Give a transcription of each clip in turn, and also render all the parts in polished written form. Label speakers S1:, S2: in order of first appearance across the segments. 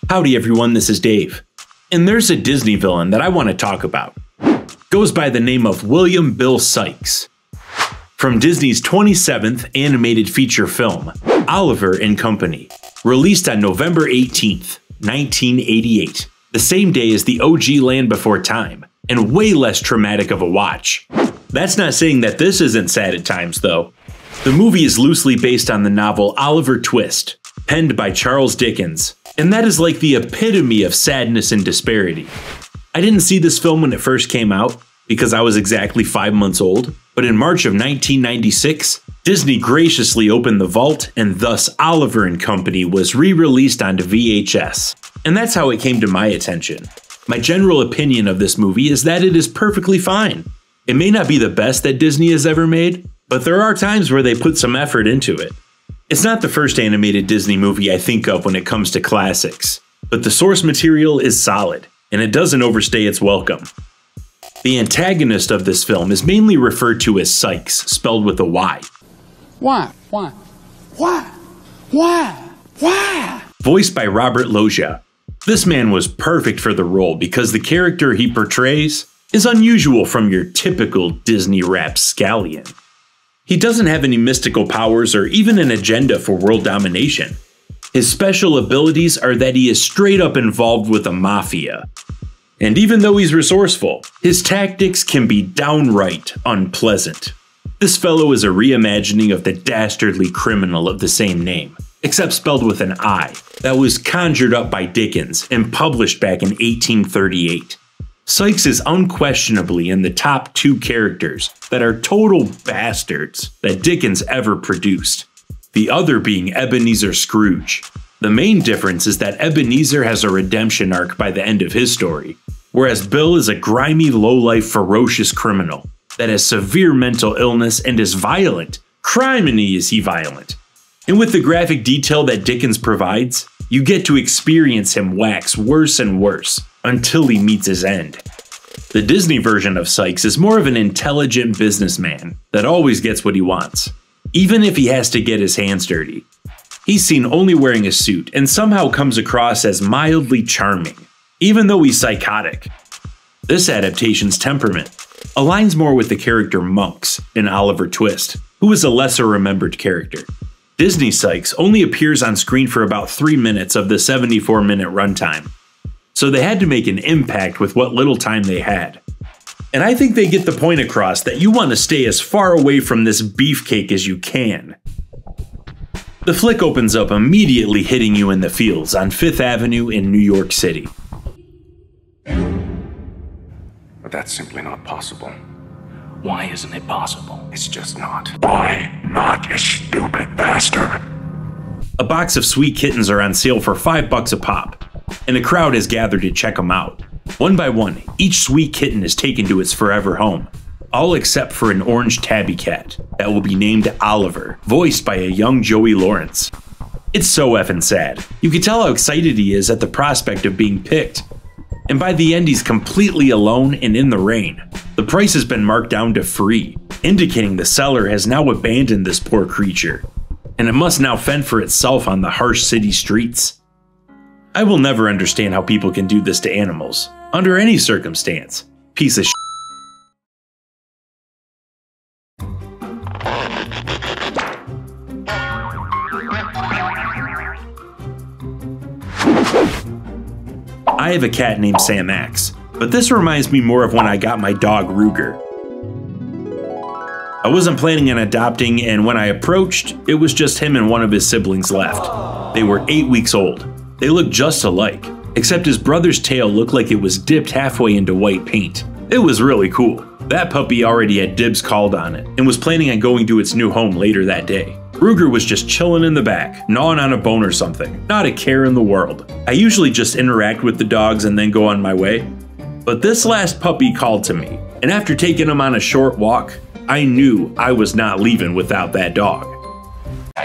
S1: Howdy everyone, this is Dave. And there's a Disney villain that I want to talk about. Goes by the name of William Bill Sykes. From Disney's 27th animated feature film, Oliver and Company, released on November 18th, 1988, the same day as the OG Land Before Time, and way less traumatic of a watch. That's not saying that this isn't sad at times, though. The movie is loosely based on the novel Oliver Twist, penned by Charles Dickens, and that is like the epitome of sadness and disparity. I didn't see this film when it first came out, because I was exactly 5 months old, but in March of 1996, Disney graciously opened the vault, and thus Oliver and Company was re-released onto VHS. And that's how it came to my attention. My general opinion of this movie is that it is perfectly fine. It may not be the best that Disney has ever made, but there are times where they put some effort into it. It's not the first animated Disney movie I think of when it comes to classics, but the source material is solid, and it doesn't overstay its welcome. The antagonist of this film is mainly referred to as Sykes, spelled with a Y.
S2: Why?
S1: Voiced by Robert Loggia. This man was perfect for the role because the character he portrays is unusual from your typical Disney rapscallion. He doesn't have any mystical powers or even an agenda for world domination. His special abilities are that he is straight up involved with the mafia. And even though he's resourceful, his tactics can be downright unpleasant. This fellow is a reimagining of the dastardly criminal of the same name, except spelled with an I, that was conjured up by Dickens and published back in 1838. Sykes is unquestionably in the top 2 characters that are total bastards that Dickens ever produced, the other being Ebenezer Scrooge. The main difference is that Ebenezer has a redemption arc by the end of his story, whereas Bill is a grimy, low-life, ferocious criminal that has severe mental illness and is violent. Criminy is he violent. And with the graphic detail that Dickens provides, you get to experience him wax worse and worse until he meets his end. The Disney version of Sykes is more of an intelligent businessman that always gets what he wants, even if he has to get his hands dirty. He's seen only wearing a suit and somehow comes across as mildly charming, even though he's psychotic. This adaptation's temperament aligns more with the character Monks in Oliver Twist, who is a lesser remembered character. Disney Sykes only appears on screen for about 3 minutes of the 74-minute runtime, so they had to make an impact with what little time they had. And I think they get the point across that you want to stay as far away from this beefcake as you can. The flick opens up immediately hitting you in the feels on 5th Avenue in New York City.
S3: But that's simply not possible.
S4: Why isn't it possible?
S3: It's just not.
S5: Why not, you stupid bastard?
S1: A box of sweet kittens are on sale for $5 a pop, and a crowd has gathered to check them out. One by one, each sweet kitten is taken to its forever home, all except for an orange tabby cat that will be named Oliver, voiced by a young Joey Lawrence. It's so effing sad. You can tell how excited he is at the prospect of being picked. And by the end, he's completely alone and in the rain. The price has been marked down to free, indicating the seller has now abandoned this poor creature, and it must now fend for itself on the harsh city streets. I will never understand how people can do this to animals, under any circumstance. Piece of shit. I have a cat named Sam Axe, but this reminds me more of when I got my dog Ruger. I wasn't planning on adopting, and when I approached, it was just him and one of his siblings left. They were 8 weeks old. They looked just alike, except his brother's tail looked like it was dipped halfway into white paint. It was really cool. That puppy already had dibs called on it, and was planning on going to its new home later that day. Ruger was just chilling in the back, gnawing on a bone or something, not a care in the world. I usually just interact with the dogs and then go on my way, but this last puppy called to me, and after taking him on a short walk, I knew I was not leaving without that dog.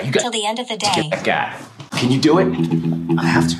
S4: You got
S6: till the end of the day.
S4: get that guy. Can you do it?
S2: I have to.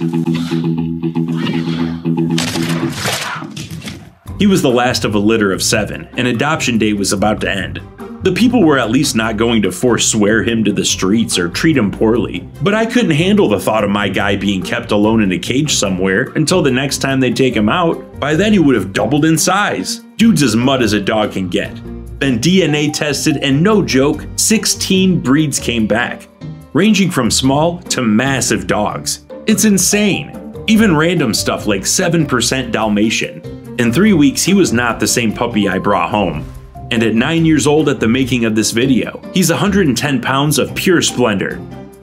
S1: He was the last of a litter of 7, and adoption day was about to end. The people were at least not going to forswear him to the streets or treat him poorly, but I couldn't handle the thought of my guy being kept alone in a cage somewhere until the next time they take him out. By then he would have doubled in size. Dude's as mud as a dog can get. Been DNA tested, and no joke, 16 breeds came back, ranging from small to massive dogs. It's insane. Even random stuff like 7% Dalmatian. In 3 weeks, he was not the same puppy I brought home. And at 9 years old at the making of this video, he's 110 pounds of pure splendor.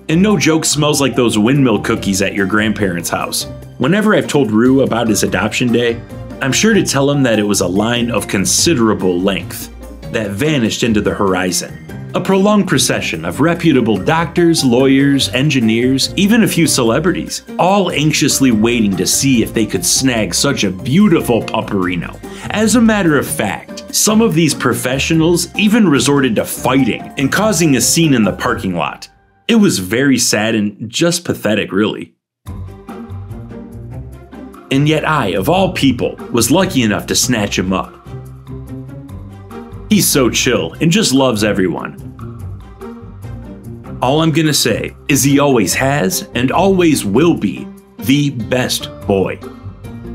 S1: And no joke, smells like those windmill cookies at your grandparents' house. Whenever I've told Rue about his adoption day, I'm sure to tell him that it was a line of considerable length that vanished into the horizon. A prolonged procession of reputable doctors, lawyers, engineers, even a few celebrities, all anxiously waiting to see if they could snag such a beautiful pupperino. As a matter of fact, some of these professionals even resorted to fighting and causing a scene in the parking lot. It was very sad and just pathetic, really. And yet I, of all people, was lucky enough to snatch him up. He's so chill and just loves everyone. All I'm gonna say is he always has and always will be the best boy.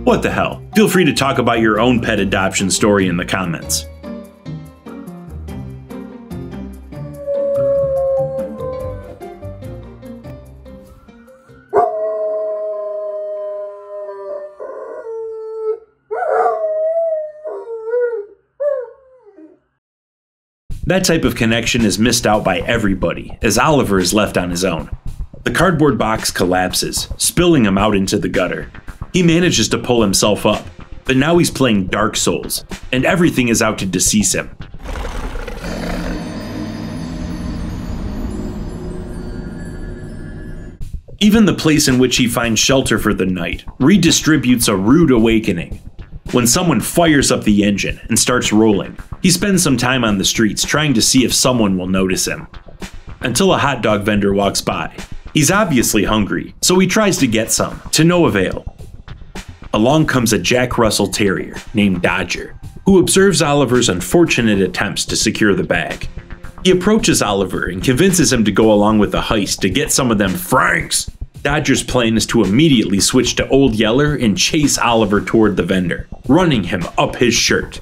S1: What the hell? Feel free to talk about your own pet adoption story in the comments. That type of connection is missed out by everybody, as Oliver is left on his own. The cardboard box collapses, spilling him out into the gutter. He manages to pull himself up, but now he's playing Dark Souls, and everything is out to decease him. Even the place in which he finds shelter for the night redistributes a rude awakening. When someone fires up the engine and starts rolling, he spends some time on the streets trying to see if someone will notice him. Until a hot dog vendor walks by. He's obviously hungry, so he tries to get some, to no avail. Along comes a Jack Russell Terrier named Dodger, who observes Oliver's unfortunate attempts to secure the bag. He approaches Oliver and convinces him to go along with the heist to get some of them francs. Dodger's plan is to immediately switch to Old Yeller and chase Oliver toward the vendor, running him up his shirt.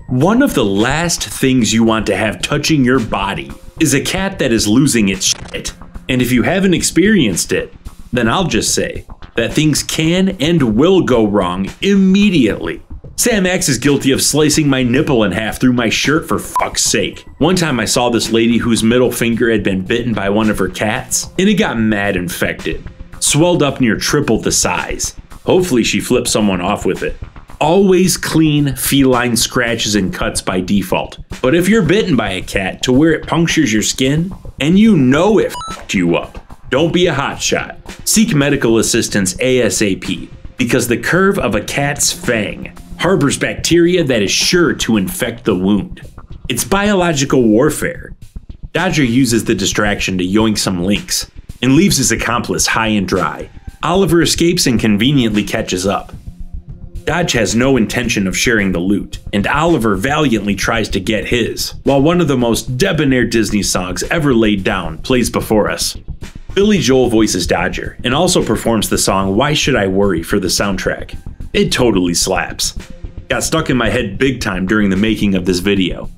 S1: One of the last things you want to have touching your body is a cat that is losing its shit. And if you haven't experienced it, then I'll just say that things can and will go wrong immediately. Sam Axe is guilty of slicing my nipple in half through my shirt, for fuck's sake. One time I saw this lady whose middle finger had been bitten by one of her cats, and it got mad infected. Swelled up near triple the size. Hopefully she flipped someone off with it. Always clean feline scratches and cuts by default. But if you're bitten by a cat to where it punctures your skin, and you know it f***ed you up, don't be a hotshot. Seek medical assistance ASAP, because the curve of a cat's fang harbors bacteria that is sure to infect the wound. It's biological warfare. Dodger uses the distraction to yoink some links, and leaves his accomplice high and dry. Oliver escapes and conveniently catches up. Dodge has no intention of sharing the loot, and Oliver valiantly tries to get his, while one of the most debonair Disney songs ever laid down plays before us. Billy Joel voices Dodger, and also performs the song Why Should I Worry for the soundtrack. It totally slaps. Got stuck in my head big time during the making of this video.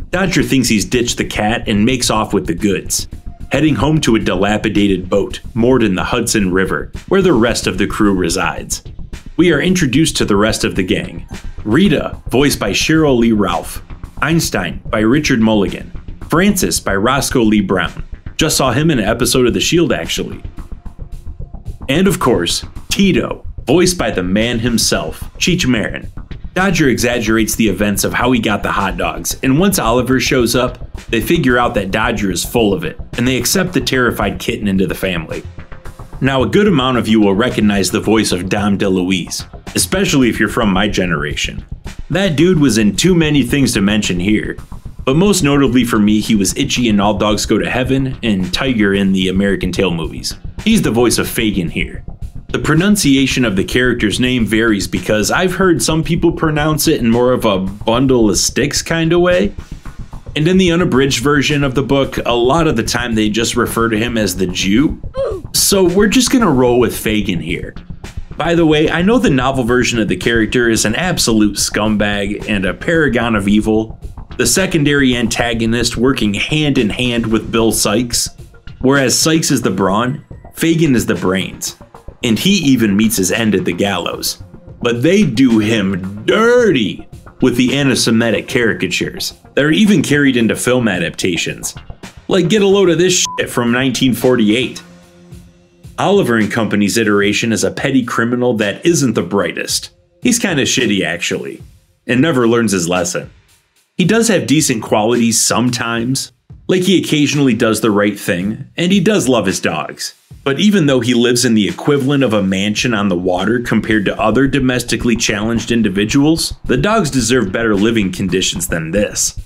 S1: Dodger thinks he's ditched the cat and makes off with the goods, heading home to a dilapidated boat moored in the Hudson River, where the rest of the crew resides. We are introduced to the rest of the gang. Rita, voiced by Cheryl Lee Ralph. Einstein, by Richard Mulligan. Francis, by Roscoe Lee Brown. Just saw him in an episode of The Shield, actually. And of course, Tito, voiced by the man himself, Cheech Marin. Dodger exaggerates the events of how he got the hot dogs, and once Oliver shows up, they figure out that Dodger is full of it, and they accept the terrified kitten into the family. Now, a good amount of you will recognize the voice of Dom DeLuise, especially if you're from my generation. That dude was in too many things to mention here, but most notably for me, he was Itchy in All Dogs Go to Heaven and Tiger in the American Tail movies. He's the voice of Fagin here. The pronunciation of the character's name varies because I've heard some people pronounce it in more of a bundle of sticks kind of way. And in the unabridged version of the book, a lot of the time they just refer to him as the Jew. So we're just gonna roll with Fagin here. By the way, I know the novel version of the character is an absolute scumbag and a paragon of evil, the secondary antagonist working hand in hand with Bill Sykes. Whereas Sykes is the brawn, Fagin is the brains, and he even meets his end at the gallows. But they do him dirty with the anti-Semitic caricatures that are even carried into film adaptations. Like, get a load of this shit from 1948. Oliver and Company's iteration is a petty criminal that isn't the brightest. He's kinda shitty actually, and never learns his lesson. He does have decent qualities sometimes, like he occasionally does the right thing, and he does love his dogs. But even though he lives in the equivalent of a mansion on the water compared to other domestically challenged individuals, the dogs deserve better living conditions than this.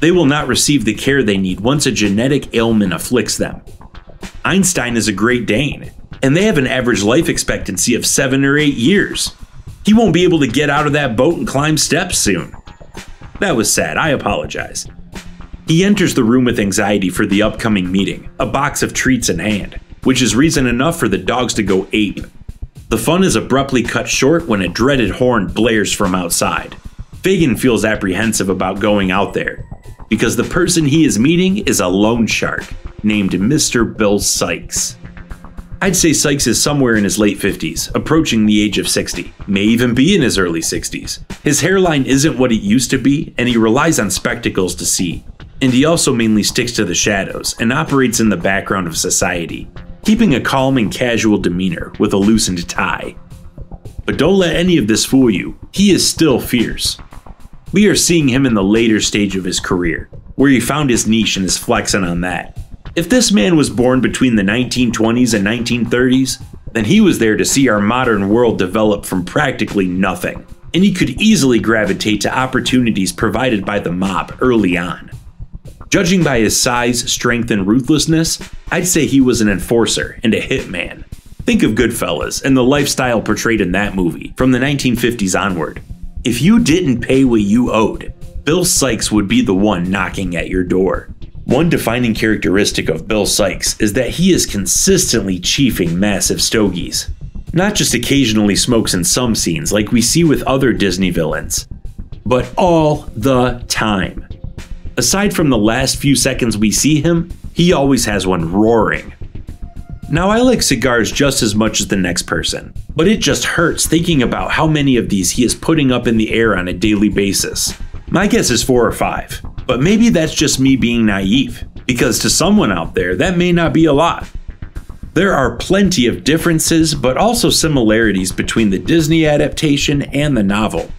S1: They will not receive the care they need once a genetic ailment afflicts them. Einstein is a Great Dane, and they have an average life expectancy of 7 or 8 years. He won't be able to get out of that boat and climb steps soon. That was sad, I apologize. He enters the room with anxiety for the upcoming meeting, a box of treats in hand, which is reason enough for the dogs to go ape. The fun is abruptly cut short when a dreaded horn blares from outside. Fagin feels apprehensive about going out there, because the person he is meeting is a loan shark named Mr. Bill Sykes. I'd say Sykes is somewhere in his late 50s, approaching the age of 60, may even be in his early 60s. His hairline isn't what it used to be, and he relies on spectacles to see. And he also mainly sticks to the shadows and operates in the background of society, keeping a calm and casual demeanor with a loosened tie. But don't let any of this fool you, he is still fierce. We are seeing him in the later stage of his career, where he found his niche and is flexing on that. If this man was born between the 1920s and 1930s, then he was there to see our modern world develop from practically nothing, and he could easily gravitate to opportunities provided by the mob early on. Judging by his size, strength, and ruthlessness, I'd say he was an enforcer and a hitman. Think of Goodfellas and the lifestyle portrayed in that movie from the 1950s onward. If you didn't pay what you owed, Bill Sykes would be the one knocking at your door. One defining characteristic of Bill Sykes is that he is consistently chiefing massive stogies. Not just occasionally smokes in some scenes like we see with other Disney villains, but all the time. Aside from the last few seconds we see him, he always has one roaring. Now I like cigars just as much as the next person, but it just hurts thinking about how many of these he is putting up in the air on a daily basis. My guess is 4 or 5, but maybe that's just me being naive, because to someone out there that may not be a lot. There are plenty of differences, but also similarities between the Disney adaptation and the novel.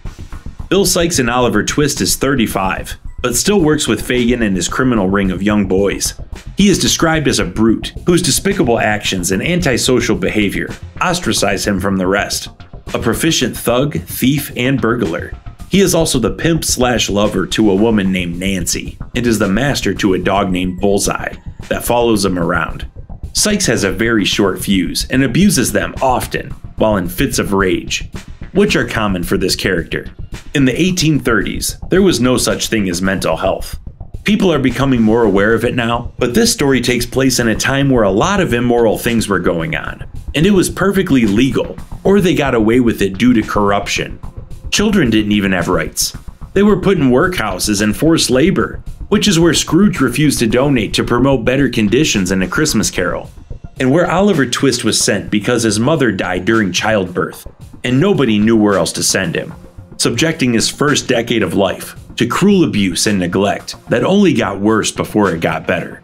S1: Bill Sykes in Oliver Twist is 35, but still works with Fagin and his criminal ring of young boys. He is described as a brute, whose despicable actions and antisocial behavior ostracize him from the rest. A proficient thug, thief, and burglar, he is also the pimp/lover to a woman named Nancy, and is the master to a dog named Bullseye that follows him around. Sykes has a very short fuse and abuses them often while in fits of rage, which are common for this character. In the 1830s, there was no such thing as mental health. People are becoming more aware of it now, but this story takes place in a time where a lot of immoral things were going on, and it was perfectly legal, or they got away with it due to corruption. Children didn't even have rights. They were put in workhouses and forced labor, which is where Scrooge refused to donate to promote better conditions in A Christmas Carol, and where Oliver Twist was sent because his mother died during childbirth, and nobody knew where else to send him, subjecting his first decade of life to cruel abuse and neglect that only got worse before it got better.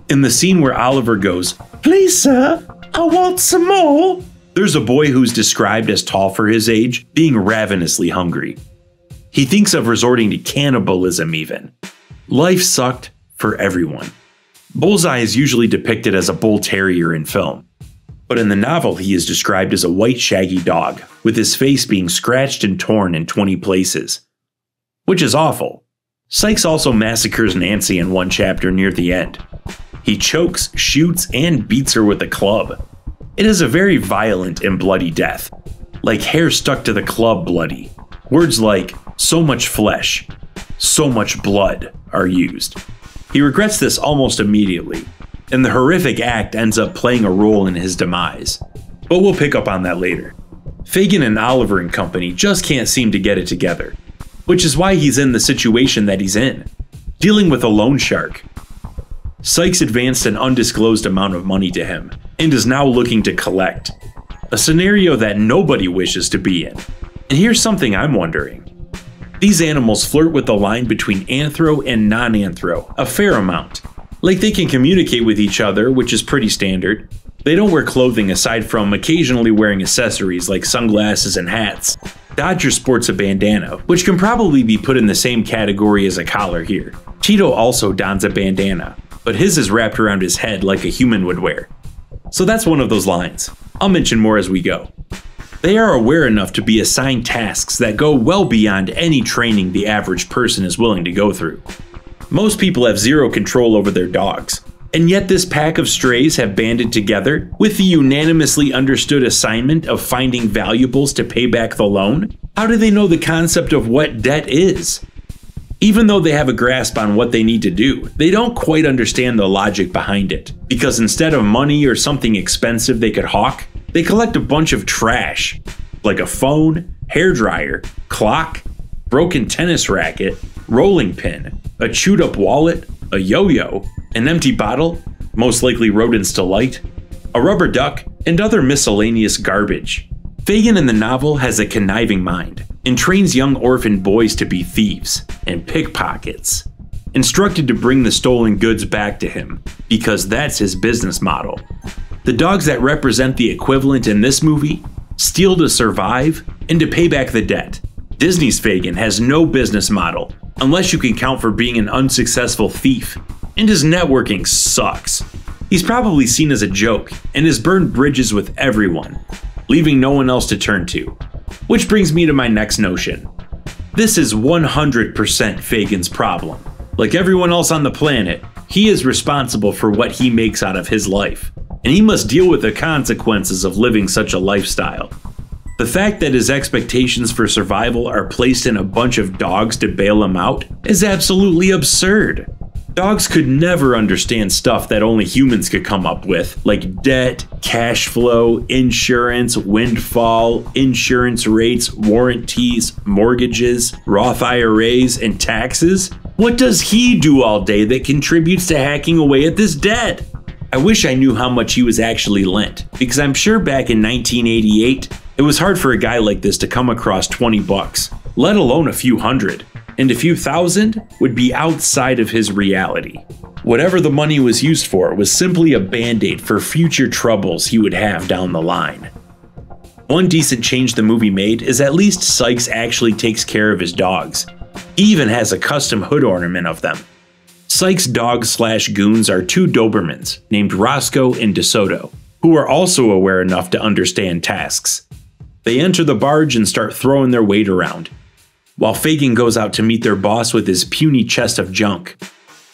S1: In the scene where Oliver goes, "Please sir, I want some more," there's a boy who's described as tall for his age, being ravenously hungry. He thinks of resorting to cannibalism even. Life sucked for everyone. Bullseye is usually depicted as a bull terrier in film, but in the novel he is described as a white shaggy dog, with his face being scratched and torn in 20 places. Which is awful. Sykes also massacres Nancy in one chapter near the end. He chokes, shoots, and beats her with a club. It is a very violent and bloody death, like hair stuck to the club bloody. Words like, "so much flesh," so much blood are used. He regrets this almost immediately, and the horrific act ends up playing a role in his demise. But we'll pick up on that later. Fagin and Oliver and company just can't seem to get it together, which is why he's in the situation that he's in, dealing with a loan shark. Sykes advanced an undisclosed amount of money to him, and is now looking to collect. A scenario that nobody wishes to be in. And here's something I'm wondering. These animals flirt with the line between anthro and non-anthro a fair amount. Like they can communicate with each other, which is pretty standard. They don't wear clothing aside from occasionally wearing accessories like sunglasses and hats. Dodger sports a bandana, which can probably be put in the same category as a collar here. Tito also dons a bandana, but his is wrapped around his head like a human would wear. So that's one of those lines. I'll mention more as we go. They are aware enough to be assigned tasks that go well beyond any training the average person is willing to go through. Most people have zero control over their dogs, and yet this pack of strays have banded together with the unanimously understood assignment of finding valuables to pay back the loan. How do they know the concept of what debt is? Even though they have a grasp on what they need to do, they don't quite understand the logic behind it, because instead of money or something expensive they could hawk, they collect a bunch of trash, like a phone, hairdryer, clock, broken tennis racket, rolling pin, a chewed up wallet, a yo-yo, an empty bottle, most likely rodent's delight, a rubber duck, and other miscellaneous garbage. Fagin in the novel has a conniving mind and trains young orphan boys to be thieves and pickpockets, instructed to bring the stolen goods back to him because that's his business model. The dogs that represent the equivalent in this movie steal to survive and to pay back the debt. Disney's Fagin has no business model unless you can count for being an unsuccessful thief, and his networking sucks. He's probably seen as a joke and has burned bridges with everyone, leaving no one else to turn to. Which brings me to my next notion. This is 100% Fagin's problem. Like everyone else on the planet, he is responsible for what he makes out of his life, and he must deal with the consequences of living such a lifestyle. The fact that his expectations for survival are placed in a bunch of dogs to bail him out is absolutely absurd. Dogs could never understand stuff that only humans could come up with, like debt, cash flow, insurance, windfall, insurance rates, warranties, mortgages, Roth IRAs, and taxes. What does he do all day that contributes to hacking away at this debt? I wish I knew how much he was actually lent, because I'm sure back in 1988, it was hard for a guy like this to come across 20 bucks, let alone a few hundred, and a few thousand would be outside of his reality. Whatever the money was used for was simply a band-aid for future troubles he would have down the line. One decent change the movie made is at least Sykes actually takes care of his dogs. He even has a custom hood ornament of them. Sykes' dogs/goons are two Dobermans named Roscoe and DeSoto, who are also aware enough to understand tasks. They enter the barge and start throwing their weight around, while Fagin goes out to meet their boss with his puny chest of junk.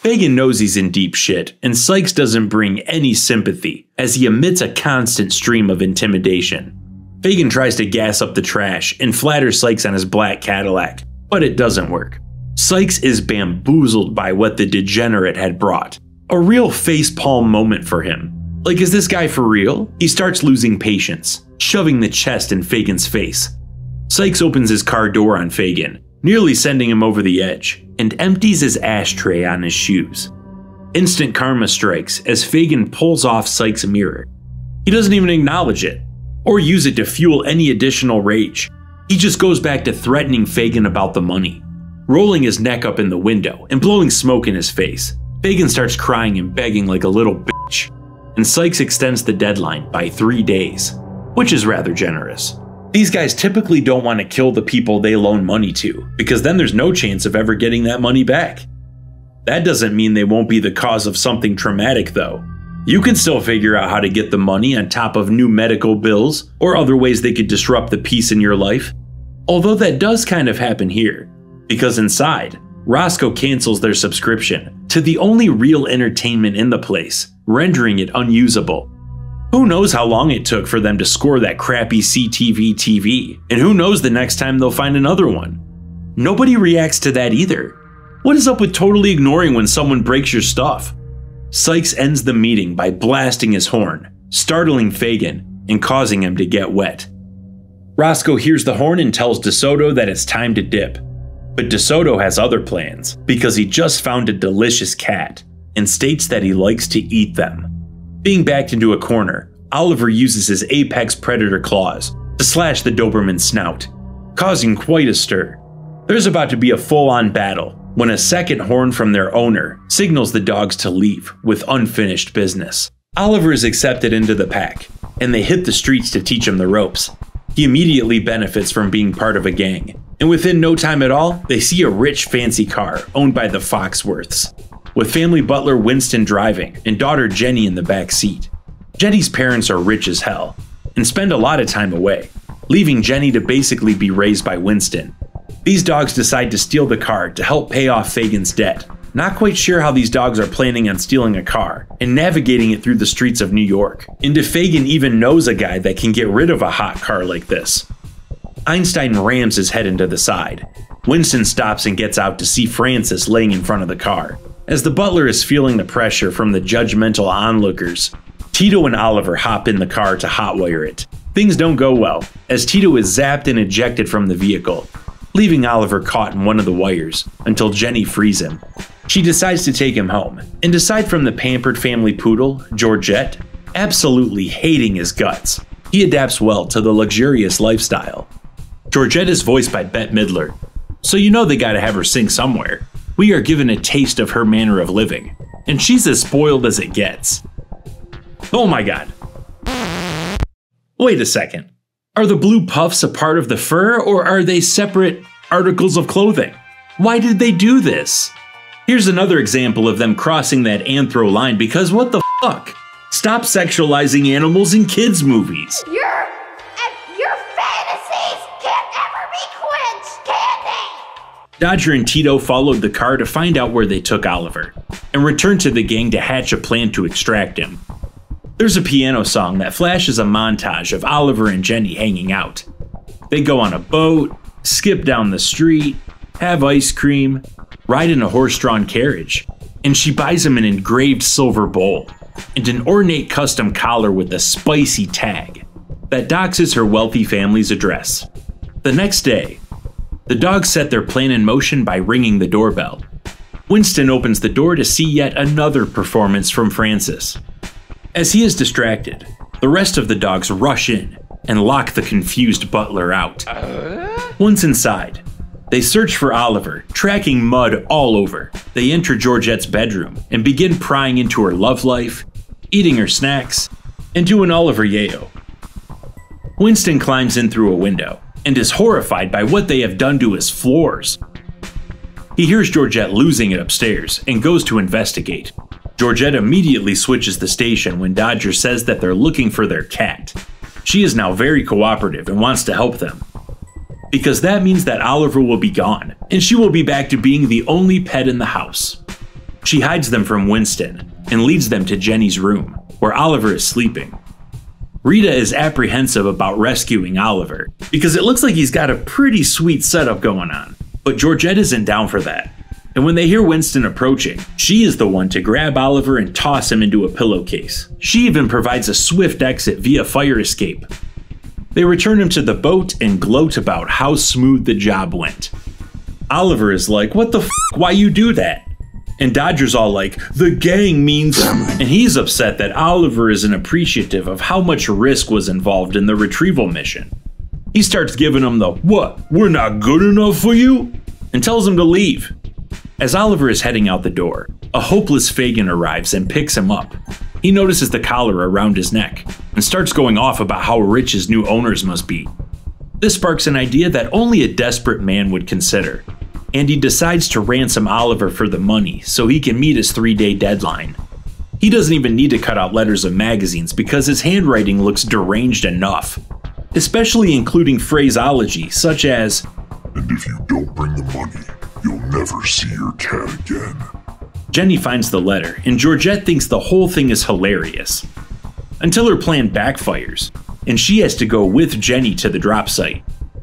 S1: Fagin knows he's in deep shit, and Sykes doesn't bring any sympathy, as he emits a constant stream of intimidation. Fagin tries to gas up the trash and flatter Sykes on his black Cadillac, but it doesn't work. Sykes is bamboozled by what the degenerate had brought. A real facepalm moment for him. Like, is this guy for real? He starts losing patience, shoving the chest in Fagin's face. Sykes opens his car door on Fagin, nearly sending him over the edge, and empties his ashtray on his shoes. Instant karma strikes as Fagin pulls off Sykes' mirror. He doesn't even acknowledge it, or use it to fuel any additional rage. He just goes back to threatening Fagin about the money, rolling his neck up in the window and blowing smoke in his face. Fagin starts crying and begging like a little bitch, and Sykes extends the deadline by 3 days, which is rather generous. These guys typically don't want to kill the people they loan money to, because then there's no chance of ever getting that money back. That doesn't mean they won't be the cause of something traumatic though. You can still figure out how to get the money on top of new medical bills or other ways they could disrupt the peace in your life. Although that does kind of happen here, because inside, Roscoe cancels their subscription to the only real entertainment in the place, rendering it unusable. Who knows how long it took for them to score that crappy CTV TV, and who knows the next time they'll find another one. Nobody reacts to that either. What is up with totally ignoring when someone breaks your stuff? Sykes ends the meeting by blasting his horn, startling Fagin and causing him to get wet. Roscoe hears the horn and tells DeSoto that it's time to dip. But DeSoto has other plans because he just found a delicious cat and states that he likes to eat them. Being backed into a corner, Oliver uses his apex predator claws to slash the Doberman's snout, causing quite a stir. There's about to be a full-on battle when a second horn from their owner signals the dogs to leave with unfinished business. Oliver is accepted into the pack, and they hit the streets to teach him the ropes. He immediately benefits from being part of a gang, and within no time at all, they see a rich, fancy car owned by the Foxworths, with family butler Winston driving and daughter Jenny in the back seat. Jenny's parents are rich as hell, and spend a lot of time away, leaving Jenny to basically be raised by Winston. These dogs decide to steal the car to help pay off Fagin's debt. Not quite sure how these dogs are planning on stealing a car and navigating it through the streets of New York, and if Fagin even knows a guy that can get rid of a hot car like this. Einstein rams his head into the side. Winston stops and gets out to see Francis laying in front of the car. As the butler is feeling the pressure from the judgmental onlookers, Tito and Oliver hop in the car to hotwire it. Things don't go well, as Tito is zapped and ejected from the vehicle, leaving Oliver caught in one of the wires until Jenny frees him. She decides to take him home, and aside from the pampered family poodle, Georgette, absolutely hating his guts, he adapts well to the luxurious lifestyle. Georgette is voiced by Bette Midler, so you know they gotta have her sing somewhere. We are given a taste of her manner of living, and she's as spoiled as it gets. Oh my god. Wait a second. Are the blue puffs a part of the fur, or are they separate articles of clothing? Why did they do this? Here's another example of them crossing that anthro line, because what the fuck? Stop sexualizing animals in kids' movies.
S6: Your fantasies can't ever be quenched, can they?
S1: Dodger and Tito followed the car to find out where they took Oliver, and returned to the gang to hatch a plan to extract him. There's a piano song that flashes a montage of Oliver and Jenny hanging out. They go on a boat, skip down the street, have ice cream, ride in a horse-drawn carriage, and she buys him an engraved silver bowl and an ornate custom collar with a spicy tag that doxes her wealthy family's address. The next day, the dogs set their plan in motion by ringing the doorbell. Winston opens the door to see yet another performance from Francis. As he is distracted, the rest of the dogs rush in and lock the confused butler out. Once inside, they search for Oliver, tracking mud all over. They enter Georgette's bedroom and begin prying into her love life, eating her snacks, and do an Oliver yayo. Winston climbs in through a window and is horrified by what they have done to his floors. He hears Georgette losing it upstairs and goes to investigate. Georgette immediately switches the station when Dodger says that they're looking for their cat. She is now very cooperative and wants to help them, because that means that Oliver will be gone, and she will be back to being the only pet in the house. She hides them from Winston and leads them to Jenny's room, where Oliver is sleeping. Rita is apprehensive about rescuing Oliver, because it looks like he's got a pretty sweet setup going on, but Georgette isn't down for that. And when they hear Winston approaching, she is the one to grab Oliver and toss him into a pillowcase. She even provides a swift exit via fire escape. They return him to the boat and gloat about how smooth the job went. Oliver is like, "What the f? Why you do that?" And Dodger's all like, "The gang means..." And he's upset that Oliver isn't appreciative of how much risk was involved in the retrieval mission. He starts giving him the, "What, we're not good enough for you?" and tells him to leave. As Oliver is heading out the door, a hopeless Fagin arrives and picks him up. He notices the collar around his neck and starts going off about how rich his new owners must be. This sparks an idea that only a desperate man would consider, and he decides to ransom Oliver for the money so he can meet his 3-day deadline. He doesn't even need to cut out letters of magazines because his handwriting looks deranged enough, especially including phraseology such as,
S5: "And if you don't bring the money, you'll never see your cat again."
S1: Jenny finds the letter, and Georgette thinks the whole thing is hilarious. Until her plan backfires, and she has to go with Jenny to the drop site.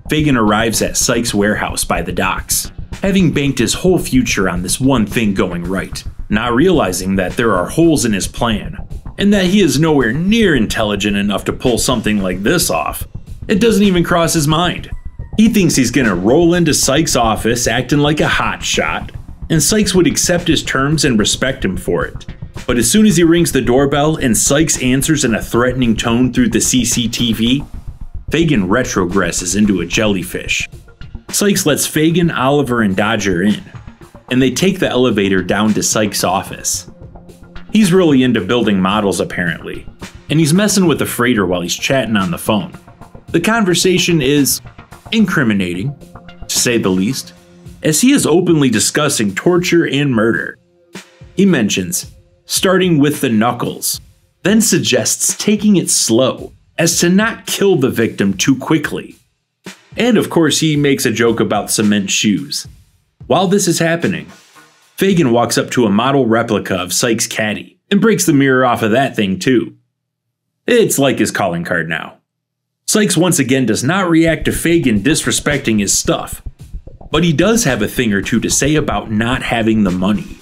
S1: Fagin arrives at Sykes' warehouse by the docks. having banked his whole future on this one thing going right, not realizing that there are holes in his plan, and that he is nowhere near intelligent enough to pull something like this off. It doesn't even cross his mind. He thinks he's gonna roll into Sykes' office acting like a hotshot, and Sykes would accept his terms and respect him for it. But as soon as he rings the doorbell and Sykes answers in a threatening tone through the CCTV, Fagin retrogresses into a jellyfish. Sykes lets Fagin, Oliver, and Dodger in, and they take the elevator down to Sykes' office. He's really into building models apparently, and he's messing with the freighter while he's chatting on the phone. The conversation is incriminating, to say the least, as he is openly discussing torture and murder. He mentions starting with the knuckles, then suggests taking it slow as to not kill the victim too quickly. And of course he makes a joke about cement shoes. While this is happening, Fagin walks up to a model replica of Sykes' caddy and breaks the mirror off of that thing too. It's like his calling card now. Sykes once again does not react to Fagin disrespecting his stuff, but he does have a thing or two to say about not having the money.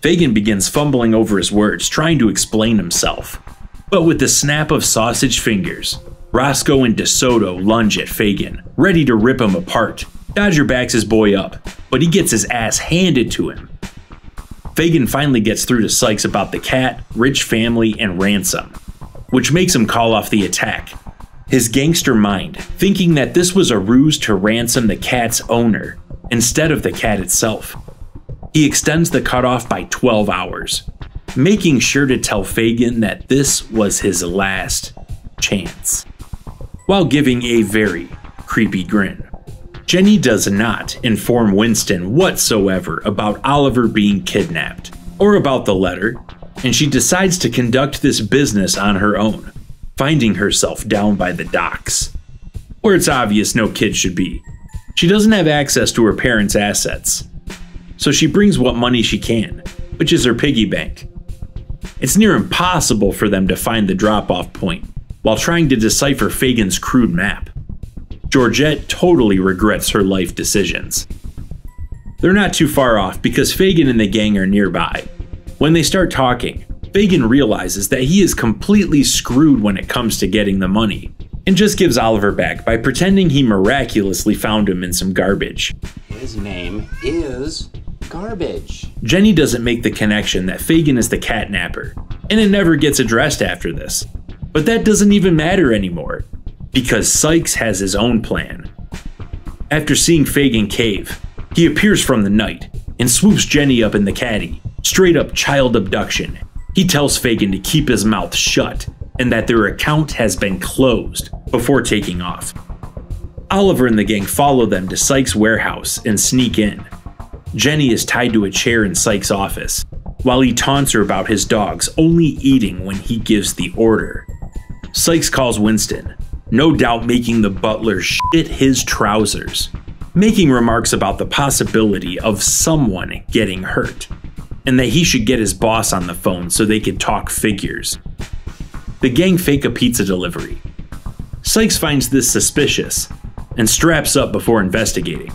S1: Fagin begins fumbling over his words, trying to explain himself. But with the snap of sausage fingers, Roscoe and DeSoto lunge at Fagin, ready to rip him apart. Dodger backs his boy up, but he gets his ass handed to him. Fagin finally gets through to Sykes about the cat, rich family, and ransom, which makes him call off the attack. His gangster mind thinking that this was a ruse to ransom the cat's owner, instead of the cat itself. He extends the cutoff by 12 hours, making sure to tell Fagin that this was his last chance, while giving a very creepy grin. Jenny does not inform Winston whatsoever about Oliver being kidnapped, or about the letter, and she decides to conduct this business on her own, finding herself down by the docks, where it's obvious no kid should be. She doesn't have access to her parents' assets, so she brings what money she can, which is her piggy bank. It's near impossible for them to find the drop-off point while trying to decipher Fagin's crude map. Georgette totally regrets her life decisions. They're not too far off because Fagin and the gang are nearby. When they start talking, Fagin realizes that he is completely screwed when it comes to getting the money, and just gives Oliver back by pretending he miraculously found him in some garbage.
S7: His name is Garbage.
S1: Jenny doesn't make the connection that Fagin is the catnapper, and it never gets addressed after this. But that doesn't even matter anymore, because Sykes has his own plan. After seeing Fagin cave, he appears from the night and swoops Jenny up in the caddy, straight up child abduction. He tells Fagin to keep his mouth shut and that their account has been closed before taking off. Oliver and the gang follow them to Sykes' warehouse and sneak in. Jenny is tied to a chair in Sykes' office, while he taunts her about his dogs only eating when he gives the order. Sykes calls Winston, no doubt making the butler shit his trousers, making remarks about the possibility of someone getting hurt, and that he should get his boss on the phone so they could talk figures. The gang fake a pizza delivery. Sykes finds this suspicious and straps up before investigating.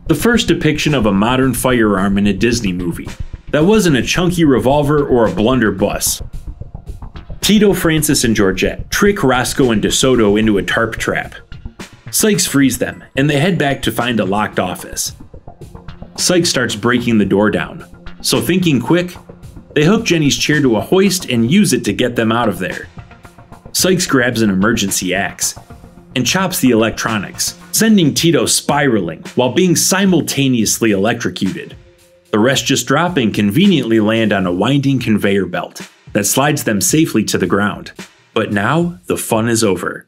S1: The first depiction of a modern firearm in a Disney movie that wasn't a chunky revolver or a blunderbuss. Tito, Francis, and Georgette trick Roscoe and DeSoto into a tarp trap. Sykes frees them, and they head back to find a locked office. Sykes starts breaking the door down, so thinking quick, they hook Jenny's chair to a hoist and use it to get them out of there. Sykes grabs an emergency axe and chops the electronics, sending Tito spiraling while being simultaneously electrocuted. The rest just drop and conveniently land on a winding conveyor belt that slides them safely to the ground. But now, the fun is over.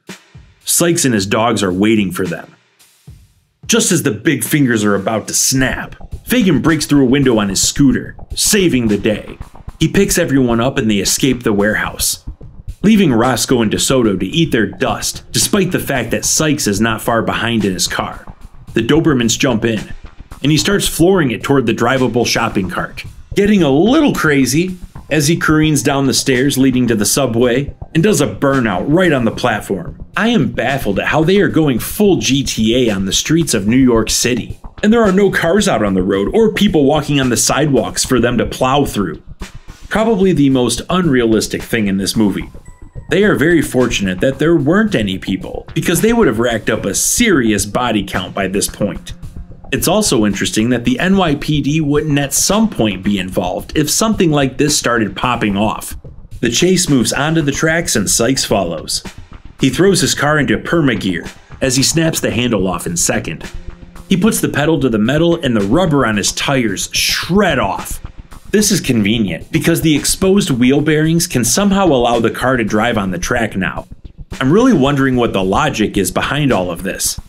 S1: Sykes and his dogs are waiting for them. Just as the big fingers are about to snap, Fagin breaks through a window on his scooter, saving the day. He picks everyone up and they escape the warehouse, leaving Roscoe and DeSoto to eat their dust, despite the fact that Sykes is not far behind in his car. The Dobermans jump in, and he starts flooring it toward the drivable shopping cart, getting a little crazy as he careens down the stairs leading to the subway and does a burnout right on the platform. I am baffled at how they are going full GTA on the streets of New York City. And there are no cars out on the road or people walking on the sidewalks for them to plow through. Probably the most unrealistic thing in this movie. They are very fortunate that there weren't any people, because they would have racked up a serious body count by this point. It's also interesting that the NYPD wouldn't at some point be involved if something like this started popping off. The chase moves onto the tracks and Sykes follows. He throws his car into perma-gear as he snaps the handle off in second. He puts the pedal to the metal and the rubber on his tires shred off. This is convenient because the exposed wheel bearings can somehow allow the car to drive on the track now. I'm really wondering what the logic is behind all of this.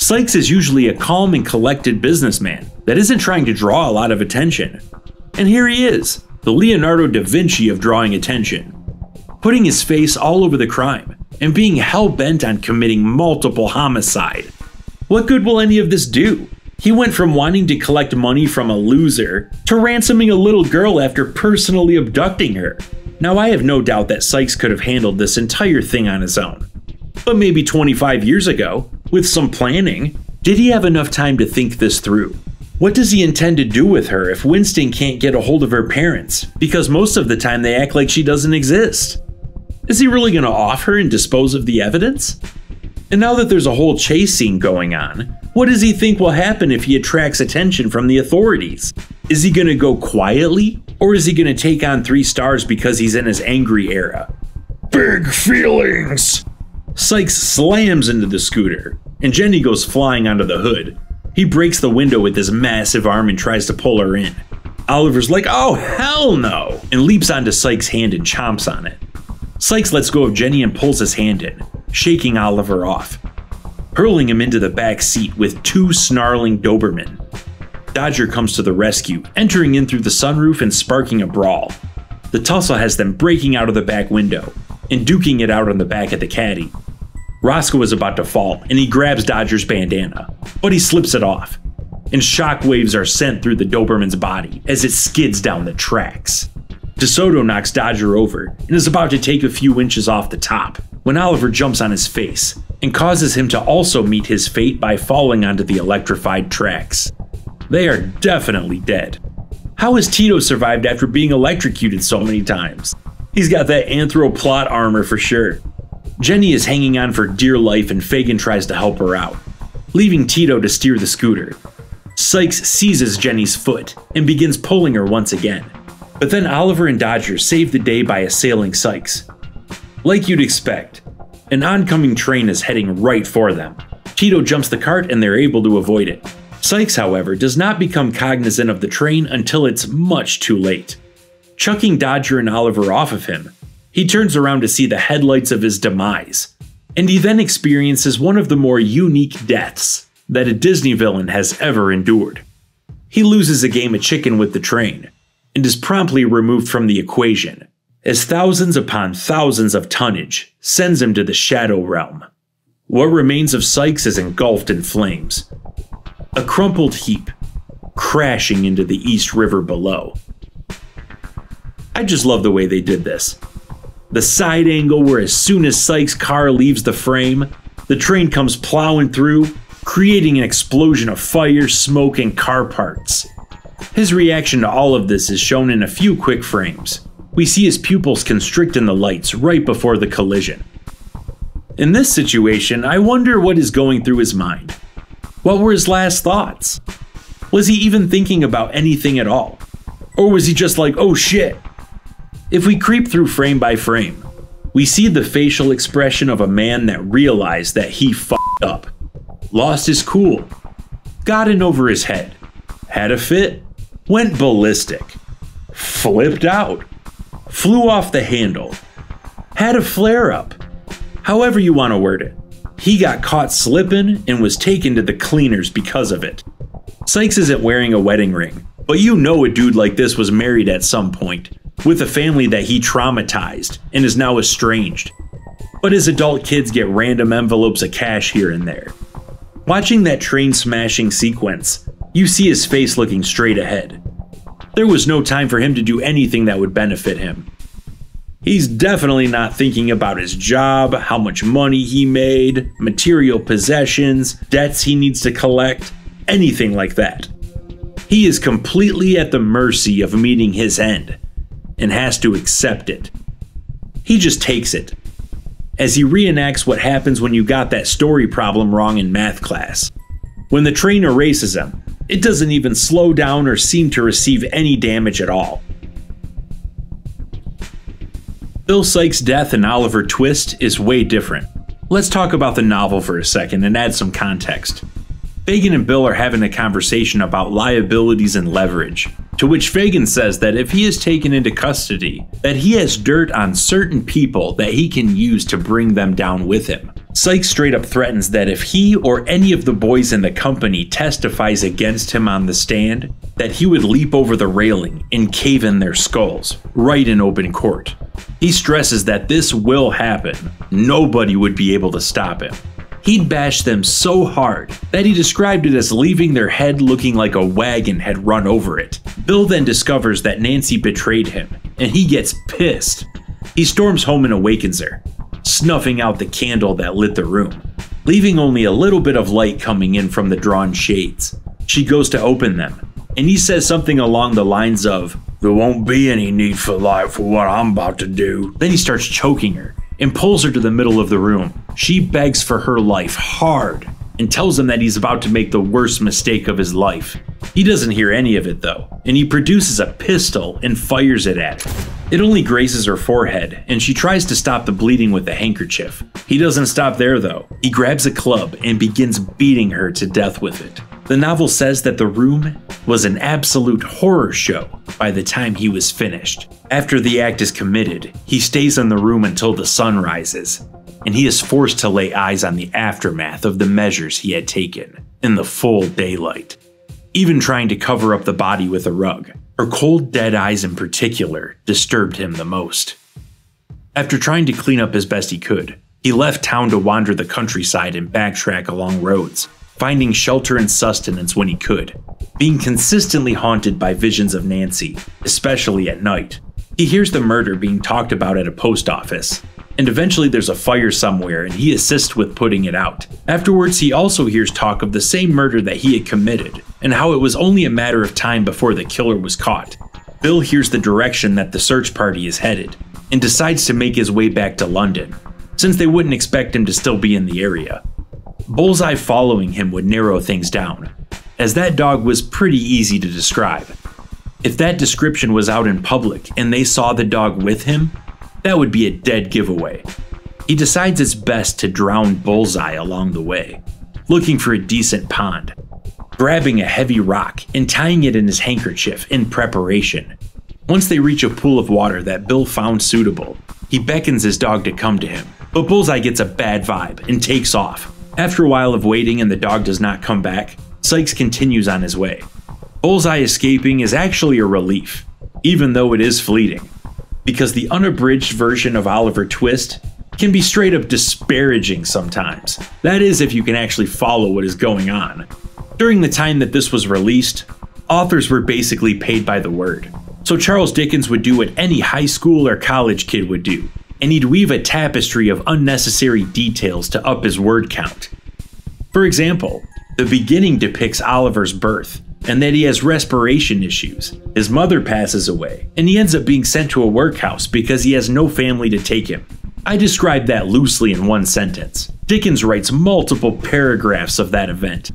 S1: Sykes is usually a calm and collected businessman that isn't trying to draw a lot of attention. And here he is, the Leonardo da Vinci of drawing attention, putting his face all over the crime and being hell-bent on committing multiple homicide. What good will any of this do? He went from wanting to collect money from a loser to ransoming a little girl after personally abducting her. Now, I have no doubt that Sykes could have handled this entire thing on his own. But maybe 25 years ago, with some planning, did he have enough time to think this through? What does he intend to do with her if Winston can't get a hold of her parents? Because most of the time they act like she doesn't exist. Is he really going to off her and dispose of the evidence? And now that there's a whole chase scene going on, what does he think will happen if he attracts attention from the authorities? Is he going to go quietly? Or is he going to take on 3 stars because he's in his angry era?
S5: Big feelings!
S1: Sykes slams into the scooter, and Jenny goes flying onto the hood. He breaks the window with his massive arm and tries to pull her in. Oliver's like, oh hell no, and leaps onto Sykes' hand and chomps on it. Sykes lets go of Jenny and pulls his hand in, shaking Oliver off, hurling him into the back seat with 2 snarling Dobermen. Dodger comes to the rescue, entering in through the sunroof and sparking a brawl. The tussle has them breaking out of the back window and duking it out on the back of the caddy. Roscoe is about to fall, and he grabs Dodger's bandana, but he slips it off, and shockwaves are sent through the Doberman's body as it skids down the tracks. DeSoto knocks Dodger over and is about to take a few inches off the top when Oliver jumps on his face and causes him to also meet his fate by falling onto the electrified tracks. They are definitely dead. How has Tito survived after being electrocuted so many times? He's got that anthro-plot armor for sure. Jenny is hanging on for dear life and Fagin tries to help her out, leaving Tito to steer the scooter. Sykes seizes Jenny's foot and begins pulling her once again. But then Oliver and Dodger save the day by assailing Sykes. Like you'd expect, an oncoming train is heading right for them. Tito jumps the cart and they're able to avoid it. Sykes, however, does not become cognizant of the train until it's much too late. Chucking Dodger and Oliver off of him, he turns around to see the headlights of his demise, and he then experiences one of the more unique deaths that a Disney villain has ever endured. He loses a game of chicken with the train, and is promptly removed from the equation, as thousands upon thousands of tonnage sends him to the Shadow Realm. What remains of Sykes is engulfed in flames, a crumpled heap, crashing into the East River below. I just love the way they did this. The side angle where as soon as Sykes' car leaves the frame, the train comes plowing through, creating an explosion of fire, smoke, and car parts. His reaction to all of this is shown in a few quick frames. We see his pupils constrict in the lights right before the collision. In this situation, I wonder what is going through his mind. What were his last thoughts? Was he even thinking about anything at all? Or was he just like, oh shit? If we creep through frame by frame, we see the facial expression of a man that realized that he fucked up, lost his cool, got in over his head, had a fit, went ballistic, flipped out, flew off the handle, had a flare-up. However you want to word it, he got caught slipping and was taken to the cleaners because of it. Sykes isn't wearing a wedding ring, but you know a dude like this was married at some point, with a family that he traumatized and is now estranged. But his adult kids get random envelopes of cash here and there. Watching that train smashing sequence, you see his face looking straight ahead. There was no time for him to do anything that would benefit him. He's definitely not thinking about his job, how much money he made, material possessions, debts he needs to collect. anything like that. He is completely at the mercy of meeting his end and has to accept it. He just takes it, as he reenacts what happens when you got that story problem wrong in math class. When the train erases him, it doesn't even slow down or seem to receive any damage at all. Bill Sykes' death in Oliver Twist is way different. Let's talk about the novel for a second and add some context. Fagin and Bill are having a conversation about liabilities and leverage, to which Fagin says that if he is taken into custody, that he has dirt on certain people that he can use to bring them down with him. Sykes straight up threatens that if he or any of the boys in the company testifies against him on the stand, that he would leap over the railing and cave in their skulls, right in open court. He stresses that this will happen. Nobody would be able to stop him. He'd bash them so hard that he described it as leaving their head looking like a wagon had run over it. Bill then discovers that Nancy betrayed him, and he gets pissed. He storms home and awakens her, snuffing out the candle that lit the room, leaving only a little bit of light coming in from the drawn shades. She goes to open them, and he says something along the lines of, "There won't be any need for light for what I'm about to do." Then he starts choking her and pulls her to the middle of the room. She begs for her life hard and tells him that he's about to make the worst mistake of his life. He doesn't hear any of it though, and he produces a pistol and fires it at her. It only grazes her forehead, and she tries to stop the bleeding with a handkerchief. He doesn't stop there though. He grabs a club and begins beating her to death with it. The novel says that the room was an absolute horror show by the time he was finished. After the act is committed, he stays in the room until the sun rises, and he is forced to lay eyes on the aftermath of the measures he had taken in the full daylight, even trying to cover up the body with a rug. Her cold, dead eyes in particular disturbed him the most. After trying to clean up as best he could, he left town to wander the countryside and backtrack along roads, finding shelter and sustenance when he could, being consistently haunted by visions of Nancy, especially at night. He hears the murder being talked about at a post office, and eventually there's a fire somewhere and he assists with putting it out. Afterwards, he also hears talk of the same murder that he had committed, and how it was only a matter of time before the killer was caught. Bill hears the direction that the search party is headed, and decides to make his way back to London, since they wouldn't expect him to still be in the area. Bullseye following him would narrow things down, as that dog was pretty easy to describe. If that description was out in public and they saw the dog with him, that would be a dead giveaway. He decides it's best to drown Bullseye along the way, looking for a decent pond, grabbing a heavy rock and tying it in his handkerchief in preparation. Once they reach a pool of water that Bill found suitable, he beckons his dog to come to him, but Bullseye gets a bad vibe and takes off. After a while of waiting and the dog does not come back, Sykes continues on his way. Bullseye escaping is actually a relief, even though it is fleeting, because the unabridged version of Oliver Twist can be straight up disparaging sometimes. That is, if you can actually follow what is going on. During the time that this was released, authors were basically paid by the word. So Charles Dickens would do what any high school or college kid would do, and he'd weave a tapestry of unnecessary details to up his word count. For example, the beginning depicts Oliver's birth, and that he has respiration issues. His mother passes away, and he ends up being sent to a workhouse because he has no family to take him. I described that loosely in one sentence. Dickens writes multiple paragraphs of that event,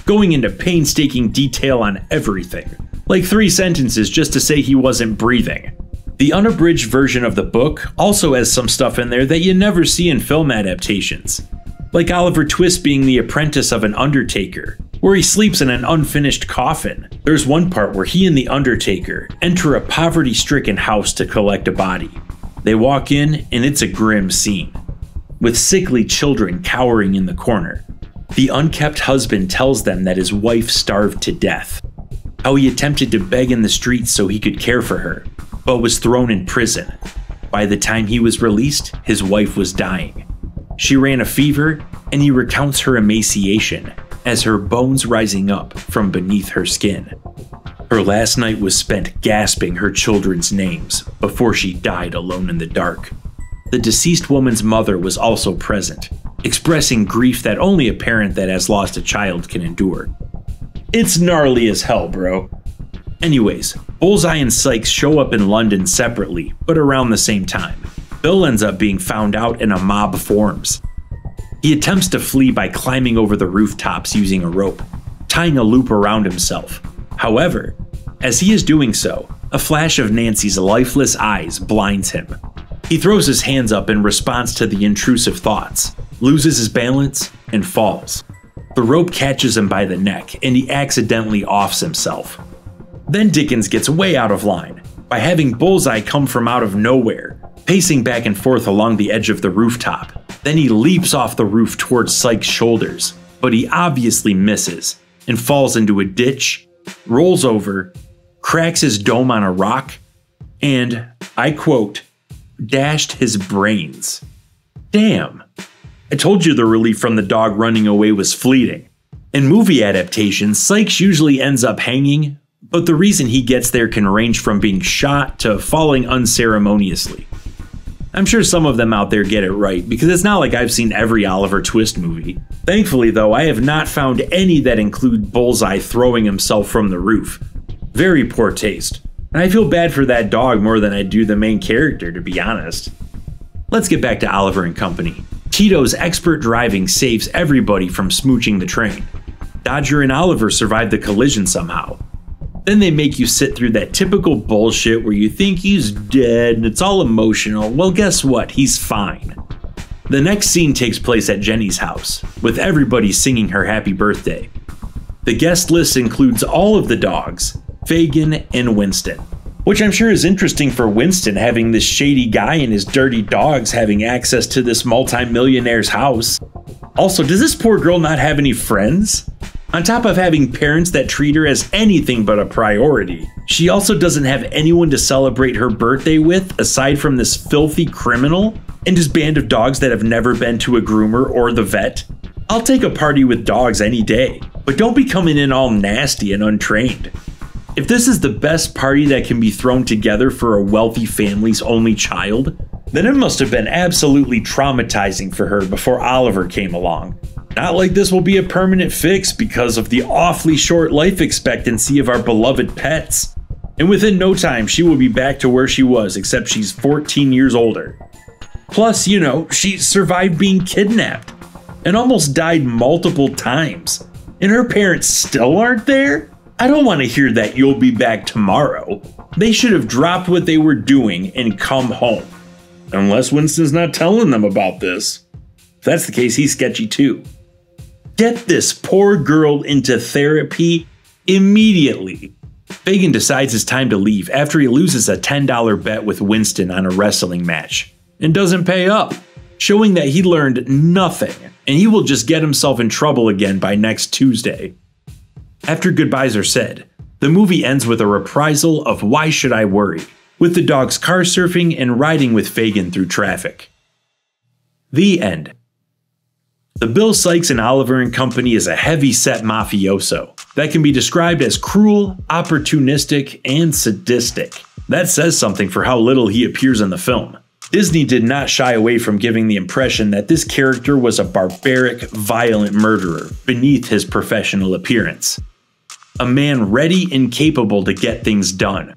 S1: going into painstaking detail on everything, like 3 sentences just to say he wasn't breathing. The unabridged version of the book also has some stuff in there that you never see in film adaptations, like Oliver Twist being the apprentice of an undertaker, where he sleeps in an unfinished coffin. There's one part where he and the undertaker enter a poverty-stricken house to collect a body. They walk in and it's a grim scene, with sickly children cowering in the corner. The unkept husband tells them that his wife starved to death, how he attempted to beg in the streets so he could care for her, but was thrown in prison. By the time he was released, his wife was dying. She ran a fever, and he recounts her emaciation as her bones rising up from beneath her skin. Her last night was spent gasping her children's names before she died alone in the dark. The deceased woman's mother was also present, expressing grief that only a parent that has lost a child can endure. It's gnarly as hell, bro. Anyways, Bullseye and Sykes show up in London separately, but around the same time. Bill ends up being found out and a mob forms. He attempts to flee by climbing over the rooftops using a rope, tying a loop around himself. However, as he is doing so, a flash of Nancy's lifeless eyes blinds him. He throws his hands up in response to the intrusive thoughts, loses his balance, and falls. The rope catches him by the neck, and he accidentally offs himself. Then Dickens gets way out of line by having Bullseye come from out of nowhere, pacing back and forth along the edge of the rooftop. Then he leaps off the roof towards Sykes' shoulders, but he obviously misses and falls into a ditch, rolls over, cracks his dome on a rock, and, I quote, dashed his brains. Damn. I told you the relief from the dog running away was fleeting. In movie adaptations, Sykes usually ends up hanging, but the reason he gets there can range from being shot to falling unceremoniously. I'm sure some of them out there get it right, because it's not like I've seen every Oliver Twist movie. Thankfully though, I have not found any that include Bullseye throwing himself from the roof. Very poor taste. And I feel bad for that dog more than I do the main character, to be honest. Let's get back to Oliver and Company. Tito's expert driving saves everybody from smooching the train. Dodger and Oliver survive the collision somehow. Then they make you sit through that typical bullshit where you think he's dead and it's all emotional. Well, guess what? He's fine. The next scene takes place at Jenny's house, with everybody singing her happy birthday. The guest list includes all of the dogs, Fagin and Winston, which I'm sure is interesting for Winston, having this shady guy and his dirty dogs having access to this multi-millionaire's house. Also, does this poor girl not have any friends? On top of having parents that treat her as anything but a priority, she also doesn't have anyone to celebrate her birthday with aside from this filthy criminal and his band of dogs that have never been to a groomer or the vet. I'll take a party with dogs any day, but don't be coming in all nasty and untrained. If this is the best party that can be thrown together for a wealthy family's only child, then it must have been absolutely traumatizing for her before Oliver came along. Not like this will be a permanent fix because of the awfully short life expectancy of our beloved pets. And within no time, she will be back to where she was, except she's 14 years older. Plus, you know, she survived being kidnapped and almost died multiple times. And her parents still aren't there? I don't want to hear that you'll be back tomorrow. They should have dropped what they were doing and come home. Unless Winston's not telling them about this. If that's the case, he's sketchy too. Get this poor girl into therapy immediately. Fagin decides it's time to leave after he loses a $10 bet with Winston on a wrestling match and doesn't pay up, showing that he learned nothing and he will just get himself in trouble again by next Tuesday. After goodbyes are said, the movie ends with a reprisal of Why Should I Worry, with the dogs car surfing and riding with Fagin through traffic. The end. The Bill Sykes and Oliver and Company is a heavy-set mafioso that can be described as cruel, opportunistic, and sadistic. That says something for how little he appears in the film. Disney did not shy away from giving the impression that this character was a barbaric, violent murderer beneath his professional appearance. A man ready and capable to get things done.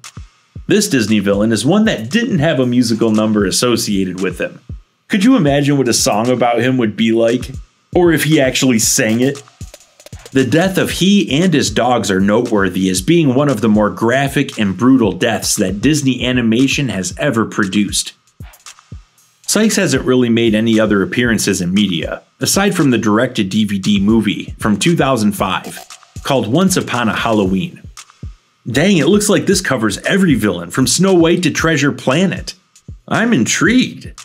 S1: This Disney villain is one that didn't have a musical number associated with him. Could you imagine what a song about him would be like? Or if he actually sang it? The death of he and his dogs are noteworthy as being one of the more graphic and brutal deaths that Disney animation has ever produced. Sykes hasn't really made any other appearances in media, aside from the direct-to-DVD movie from 2005, called Once Upon a Halloween. Dang, it looks like this covers every villain from Snow White to Treasure Planet. I'm intrigued.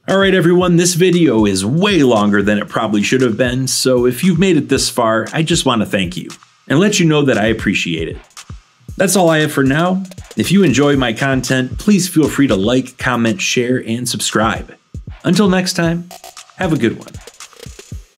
S1: Alright everyone, this video is way longer than it probably should have been, so if you've made it this far, I just want to thank you, and let you know that I appreciate it. That's all I have for now. If you enjoy my content, please feel free to like, comment, share, and subscribe. Until next time, have a good one.